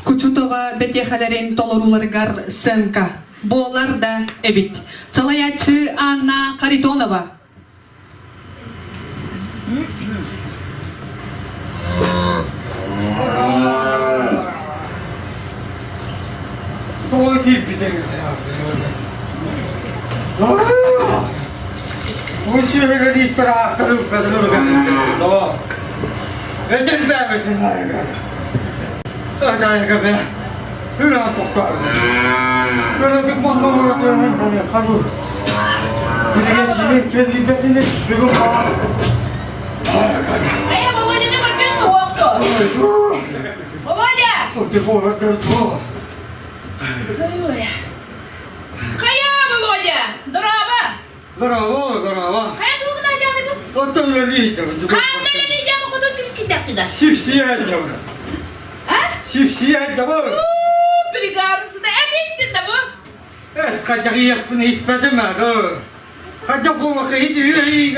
Кучутова бэтиэхэлэрэн толоруларгар Сценка. Буолар да эбит. Салаячы Анна Харитонова. Kaya Володя, здорово. Здорово. Kaya тугу найдем. Потом я летел. Kanne ne diyeceğim o kadar kimsin dertinde? Сипсиядем. Ha? Сипсиядем. Brigadası da emin de bu. Хотя я не испытывал, да. Хотя было ходить,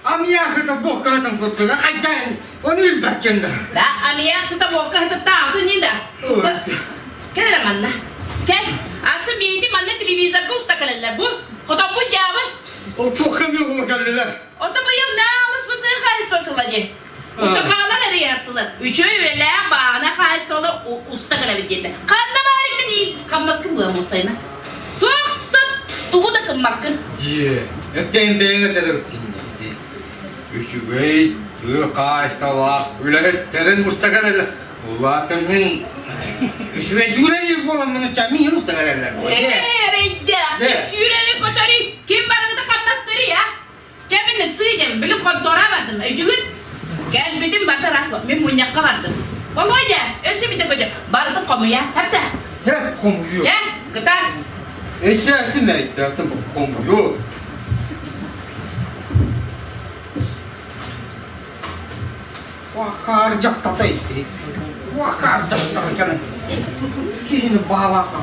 а меня это бог там вот, хотя он не бачен. Da amiyası da boka hadi tahtı nida. Gel manna. Gel. Asıl bir yedi manna televizyon kusta kalırlar bu. Koda bu cevabı. O çok hemli kalırlar. O da bu yıl ne alış bu ne kayıs basılacak. Usakalar nereye yaptılar? Üçü öyle bana kayıs dolu usta kalabildi. Kanna bari mi değil? Kanmaz kim bu musayına? Tuğu da kımmakın. Ettiğinde de üçü bey, kayıstava, ületlerin usta kalırlar. Ulatımın üçü bey düğüne falan çamiyim usta kalırlar. Reyde, süreli kotori. Kim bana da kanmazları ya? Ceminin sığacağım, bilim kontora vardım. Ödüğün, gel bizim barda rasma, ben munyakka vardım. Vallahi ösü bir de koca, barda komu ya, hatta. Hep komuyor. Gel, kıtar. Eşyaatı ne? Yaptım komuyor. Vakar jaktata isi. Vakar jaktata kan. Kini bala ka.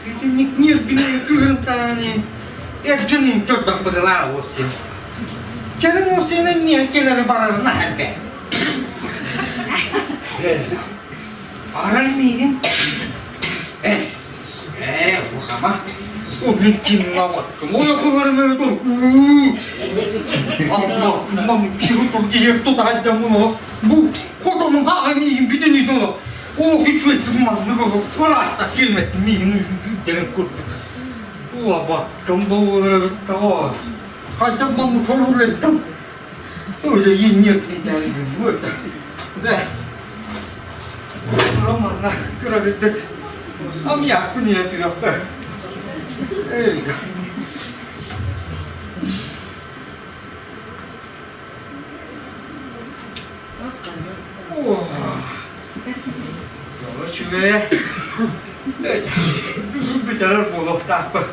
Itu niknir bini kurantani. Ekjani coba pegala osin. Jangan osin ni kena barar nahante. Arai mirin. Es. Wah, bikin lawat. Kamu keluar dari itu. Allah, kamu kira pergi itu tajam loh. Bu, kok kamu ini bikin itu loh. Oh, hiç etmez mi bu? Kelas tak kilmet mi? Jangan kut. Wah, bak, kamu doğru tahu. Kacang kamu korur letam. Tuh, jadi ini jadi buat. Deh. Kalau mana kira betul. Am ya punya tidak tak. Wah. Soalnya cuy. Bicara bodoh tak apa.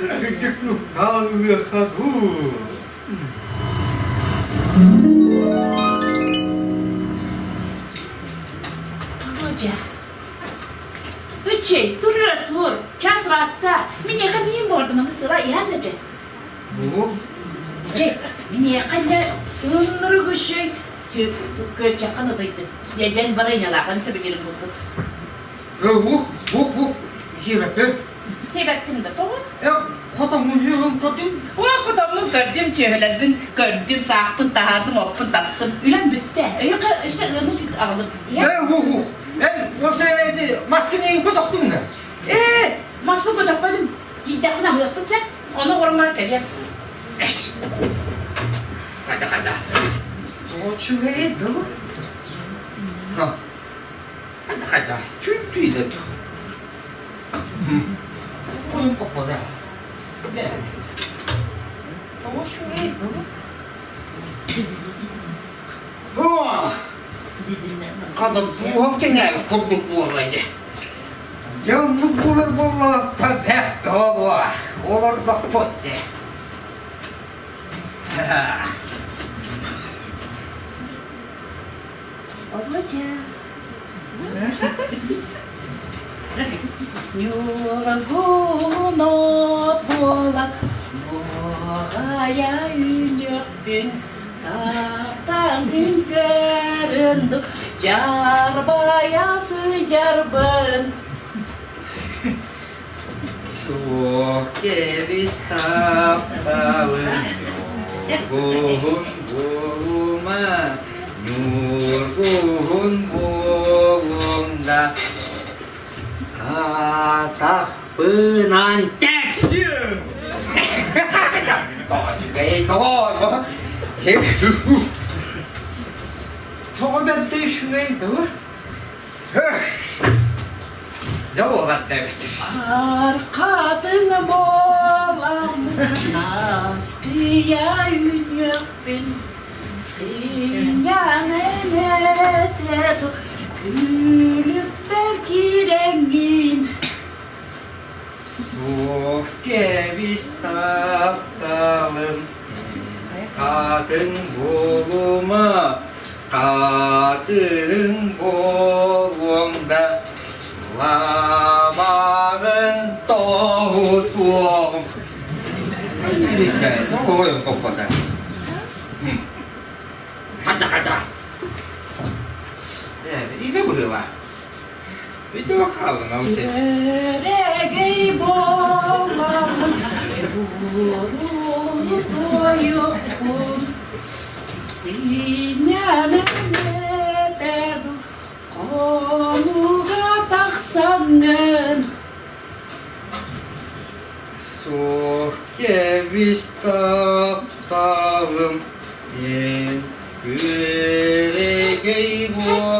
Kena kejek tu. Kalau dia kadu. Hoca. Hüccey, dur. Ças rahatta. Mine kabiyim bordu mu sıra ihanede. Bu? Hüccey, mine kalla ünlü güçey. Köy çakkan odaydı. Yecen barayla lakan sebegelim buldu. Bu. Hirapet. Sebektim de doğru. Ya, kotamın yiyorum kotum. O kadamın gördüğüm çöğeler bin gördüğüm sağpın tahardım opun tattım. Ülen bitti. Öyle müzik alalım. Bu. O seneydi maskeni kotaktın mı? Maske kotakmadım. Gidden ahlattın sen. Onu ormana geliyor. Eş. Kada. O çüveye dalı. Ha. Kada. Tüydü. Oyun kapadı. Ne? O çüveye dalı. Oh! Kada buğum kene kurduk buğulaydı. Canlı buğular buğular tabi baba. Olur da potte. Ablacığım. Yorguna pola, moraya ünlüktün, tahtasın göründü, Жарбаясы жарбын. Сокебис тапталын нургун болума нургун болуңда атақпынан тәксін 저거 때 슈에도 저거 같다 Arkadın bolam askıya yünökpin. Sinyanenet gülüp belki Sokebis taptalım kadın boluma kadın bolumda lavağın doğduğum 이렇게 너무 것보다 가자 이제 뭐야 이제 하고 나오세요 Yüreği boğamın Vurulu koyumun Sinyanı neterdu Konuga taksanın Sokebis taptalım yüreği boğamın